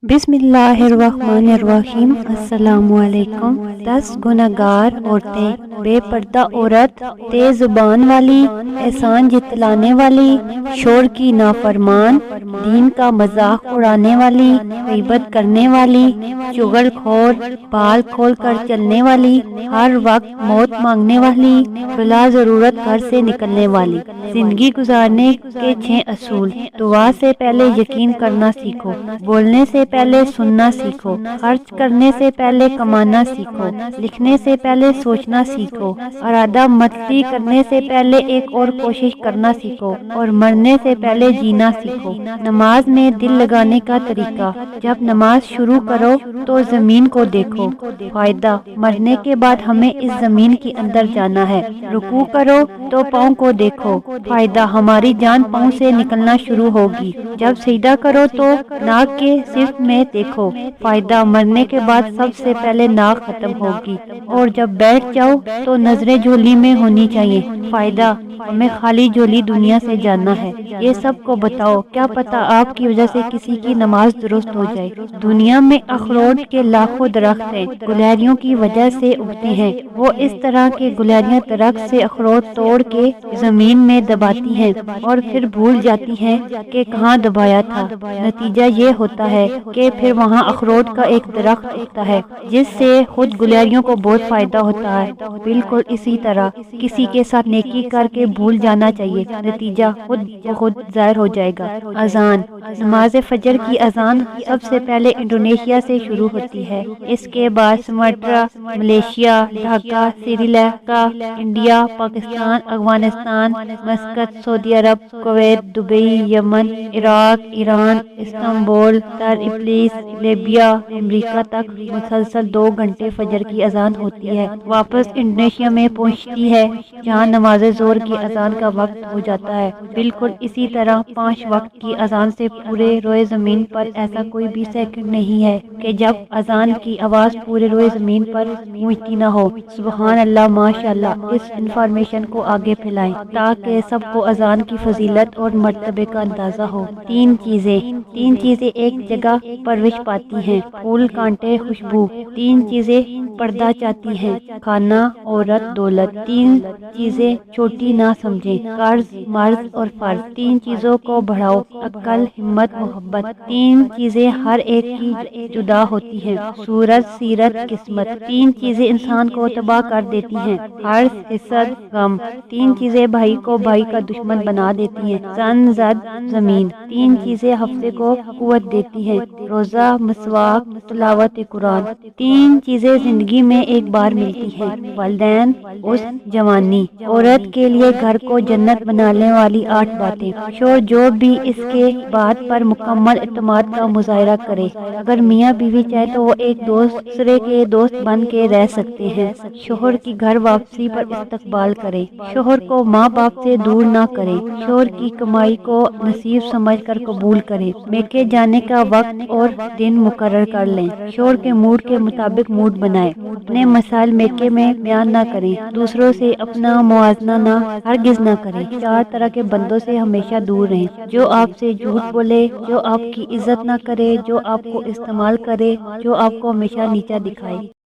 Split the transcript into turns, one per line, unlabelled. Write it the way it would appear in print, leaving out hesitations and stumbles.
بسم اللہ الرحمن الرحیم۔ السلام علیکم۔ 10 گنہگار عورتیں، بے پردہ عورت، تیز زبان والی، احسان جتلانے والی، شور کی نافرمان، دین کا مذاق اڑانے والی، غیبت کرنے والی، چغل خور، بال کھول کر چلنے والی، ہر وقت موت مانگنے والی، بلا ضرورت گھر سے نکلنے والی۔ زندگی گزارنے کے 6 اصول۔ دعا سے پہلے یقین کرنا سیکھو، بولنے سے پہلے سننا سیکھو، خرچ کرنے سے پہلے کمانا سیکھو، لکھنے سے پہلے سوچنا سیکھو، ارادہ مطلع کرنے سے پہلے ایک اور کوشش کرنا سیکھو، اور مرنے سے پہلے جینا سیکھو۔ نماز میں دل لگانے کا طریقہ۔ جب نماز شروع کرو تو زمین کو دیکھو۔ فائدہ: مرنے کے بعد ہمیں اس زمین کے اندر جانا ہے۔ رکوع کرو تو پاؤں کو دیکھو۔ فائدہ: ہماری جان پاؤں سے نکلنا شروع ہوگی۔ جب سجدہ کرو تو ناک کے صف میں دیکھو۔ فائدہ: مرنے کے بعد سب سے پہلے ناک ختم ہوگی، اور جب بیٹھ جاؤ تو نظریں جھولی میں ہونی چاہیے۔ فائدہ: ہمیں خالی جھولی دنیا سے جانا ہے۔ یہ سب کو بتاؤ، کیا پتہ آپ کی وجہ سے کسی کی نماز درست ہو جائے۔ دنیا میں اخروٹ کے لاکھوں درخت ہیں، گلہریوں کی وجہ سے اگتے ہیں۔ وہ اس طرح کہ گلہریاں درخت سے اخروٹ توڑ کے زمین میں دباتی ہیں اور پھر بھول جاتی ہیں کہ کہاں دبایا تھا۔ نتیجہ یہ ہوتا ہے کہ پھر وہاں اخروٹ کا ایک درخت اگتا ہے، جس سے خود گلہریوں کو بہت فائدہ ہوتا ہے۔ بالکل اسی طرح کسی کے ساتھ نیکی کر کے بھول جانا چاہیے، نتیجہ خود بخود ظاہر ہو جائے گا۔ اذان۔ نماز فجر کی اذان سب سے پہلے انڈونیشیا سے شروع ہوتی ہے، اس کے بعد Sumatra, Malaysia, Dhaka, Sri Lanka, India, Pakistan, Afghanistan, Muscat, سعودی عرب، کویت، دبئی، یمن، عراق، ایران، استنبول، طرابلس، لیبیا، امریکہ تک مسلسل 2 گھنٹے فجر کی اذان ہوتی ہے۔ واپس انڈونیشیا میں پہنچتی ہے، جہاں نماز ظہر کی اذان کا وقت ہو جاتا ہے۔ بالکل اسی طرح 5 وقت کی اذان سے پورے روئے زمین پر ایسا کوئی بھی سیکنڈ نہیں ہے کہ جب اذان کی آواز پورے روئے زمین پر گونجتی نہ ہو۔ سبحان اللہ، ماشاء اللہ۔ اس انفارمیشن کو آگے پھیلائیں تاکہ سب کو اذان کی فضیلت اور مرتبے کا اندازہ ہو۔ 3 چیزیں ایک جگہ پرورش پاتی ہیں: پھول، کانٹے، خوشبو۔ 3 چیزیں پردہ چاہتی ہیں: کھانا، عورت، دولت۔ 3 چیزیں چھوٹی نہ سمجھیں: قرض، مرض اور فرض۔ 3 چیزوں کو بڑھاؤ: عقل، ہمت، محبت۔ 3 چیزیں ہر ایک کی جدا ہوتی ہیں: صورت، سیرت، قسمت۔ 3 چیزیں انسان کو تباہ کر دیتی ہیں: حرص، حسد، غم۔ 3 چیزیں بھائی کو بھائی کا دشمن بنا دیتی ہیں: تن، زد، زمین۔ 3 چیزیں ہفتے کو قوت دیتی ہیں: روزہ، مسواک، تلاوت قرآن۔ 3 چیزیں زندگی میں ایک بار ملتی ہیں: والدین، حسن، جوانی۔ عورت کے لیے گھر کو جنت بنانے والی 8 باتیں۔ شوہر جو بھی اس کے بات پر مکمل اعتماد کا مظاہرہ کرے۔ اگر میاں بیوی چاہے تو وہ ایک دوسرے کے دوست بن کے رہ سکتے ہیں۔ شوہر کی گھر واپسی پر استقبال کرے۔ شوہر کو ماں باپ سے دور نہ کرے۔ شوہر کی کمائی کو نصیب سمجھ کر قبول کرے۔ میکے جانے کا وقت اور دن مقرر کر لیں۔ شوہر کے موڈ کے مطابق موڈ بنائیں۔ اپنے مسائل میکے میں بیان نہ کریں۔ دوسروں سے اپنا موازنہ ہرگز نہ کریں۔ 4 طرح کے بندوں سے ہمیشہ دور رہیں: جو آپ سے جھوٹ بولے، جو آپ کی عزت نہ کرے، جو آپ کو استعمال کرے، جو آپ کو ہمیشہ نیچا دکھائے۔